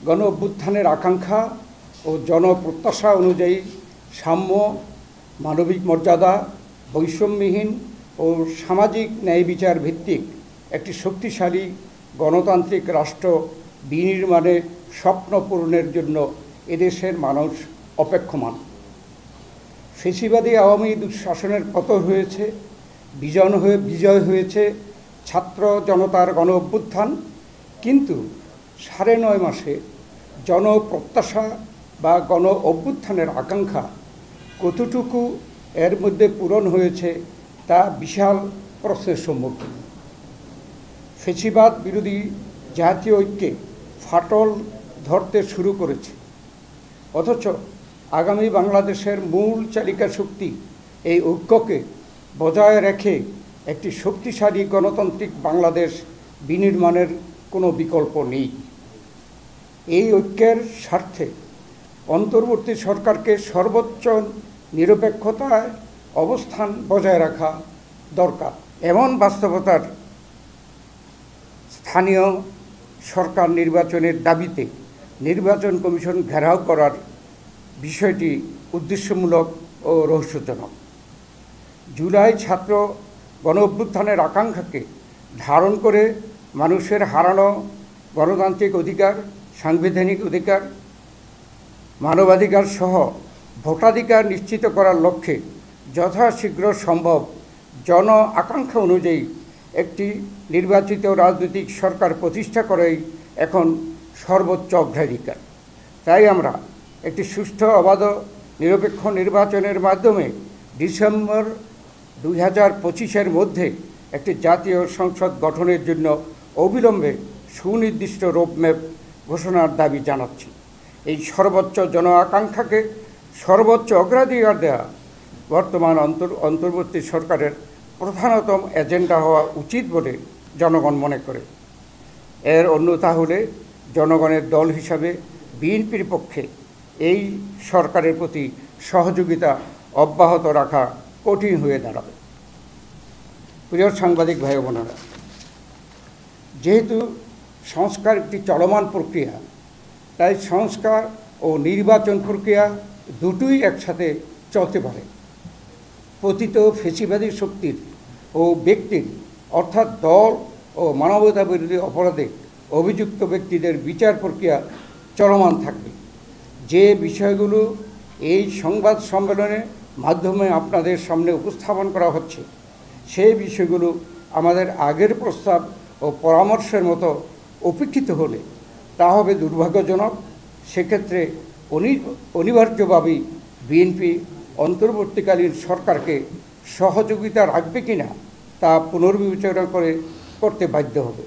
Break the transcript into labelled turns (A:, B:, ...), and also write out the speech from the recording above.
A: গণ অভ্যুত্থানের আকাঙ্ক্ষা ও জনপ্রত্যাশা অনুযায়ী সাম্য, মানবিক মর্যাদা, বৈষম্যহীন ও সামাজিক ন্যায় বিচার ভিত্তিক একটি শক্তিশালী গণতান্ত্রিক রাষ্ট্র বিনির্মাণে স্বপ্ন পূরণের জন্য এদেশের মানুষ অপেক্ষমান। ফ্যাসিবাদী আওয়ামী দুঃশাসনের পতন হয়েছে, বিজয় হয়েছে ছাত্র জনতার গণ অভ্যুত্থান, কিন্তু ৯.৫ মাসে জনপ্রত্যাশা বা গণ অভ্যুত্থানের আকাঙ্ক্ষা কতটুকু এর মধ্যে পূরণ হয়েছে তা বিশাল প্রশ্নের সম্মুখীন। ফ্যাসিবাদ বিরোধী জাতীয় ঐক্যে ফাটল ধরতে শুরু করেছে, অথচ আগামী বাংলাদেশের মূল চালিকা শক্তি এই ঐক্যকে বজায় রেখে একটি শক্তিশালী গণতান্ত্রিক বাংলাদেশ বিনির্মাণের কোনো বিকল্প নেই। এই ঐক্যের স্বার্থে অন্তর্বর্তী সরকারকে সর্বোচ্চ নিরপেক্ষতায় অবস্থান বজায় রাখা দরকার। এমন বাস্তবতার স্থানীয় সরকার নির্বাচনের দাবিতে নির্বাচন কমিশন ঘেরাও করার বিষয়টি উদ্দেশ্যমূলক ও রহস্যজনক। জুলাই ছাত্র গণ অভ্যুত্থানের আকাঙ্ক্ষাকে ধারণ করে মানুষের হারানো গণতান্ত্রিক অধিকার, সাংবিধানিক অধিকার, মানবাধিকার সহ ভোটাধিকার নিশ্চিত করার লক্ষ্যে যথাশীঘ্র সম্ভব জন আকাঙ্ক্ষা অনুযায়ী একটি নির্বাচিত রাজনৈতিক সরকার প্রতিষ্ঠা করাই এখন সর্বোচ্চ অগ্রাধিকার। তাই আমরা একটি সুষ্ঠু, অবাধ, নিরপেক্ষ নির্বাচনের মাধ্যমে ডিসেম্বর 2025-এর মধ্যে একটি জাতীয় সংসদ গঠনের জন্য অবিলম্বে সুনির্দিষ্ট রোডম্যাপ ঘোষণার দাবি জানাচ্ছি। এই সর্বোচ্চ জন আকাঙ্ক্ষাকে সর্বোচ্চ অগ্রাধিকার দেওয়া বর্তমান অন্তর্বর্তী সরকারের প্রধানতম এজেন্ডা হওয়া উচিত বলে জনগণ মনে করে। এর অন্যথা হলে জনগণের দল হিসাবে বিএনপির পক্ষে এই সরকারের প্রতি সহযোগিতা অব্যাহত রাখা কঠিন হয়ে দাঁড়াবে। প্রিয় সাংবাদিক ভাই বোনেরা, যেহেতু সংস্কার একটি চলমান প্রক্রিয়া, তাই সংস্কার ও নির্বাচন প্রক্রিয়া দুটোই একসাথে চলতে পারে। পতিত ফ্যাসিবাদী শক্তির ও ব্যক্তির অর্থাৎ দল ও মানবতা বিরোধী অপরাধে অভিযুক্ত ব্যক্তিদের বিচার প্রক্রিয়া চলমান থাকবে। যে বিষয়গুলো এই সংবাদ সম্মেলনের মাধ্যমে আপনাদের সামনে উপস্থাপন করা হচ্ছে, সেই বিষয়গুলো আমাদের আগের প্রস্তাব ও পরামর্শের মতো উপেক্ষিত হলে তা হবে দুর্ভাগ্যজনক। সেক্ষেত্রে অনিবার্যভাবেই বিএনপি অন্তর্বর্তীকালীন সরকারকে সহযোগিতা রাখবে কিনা তা পুনর্বিবেচনা করতে বাধ্য হবে।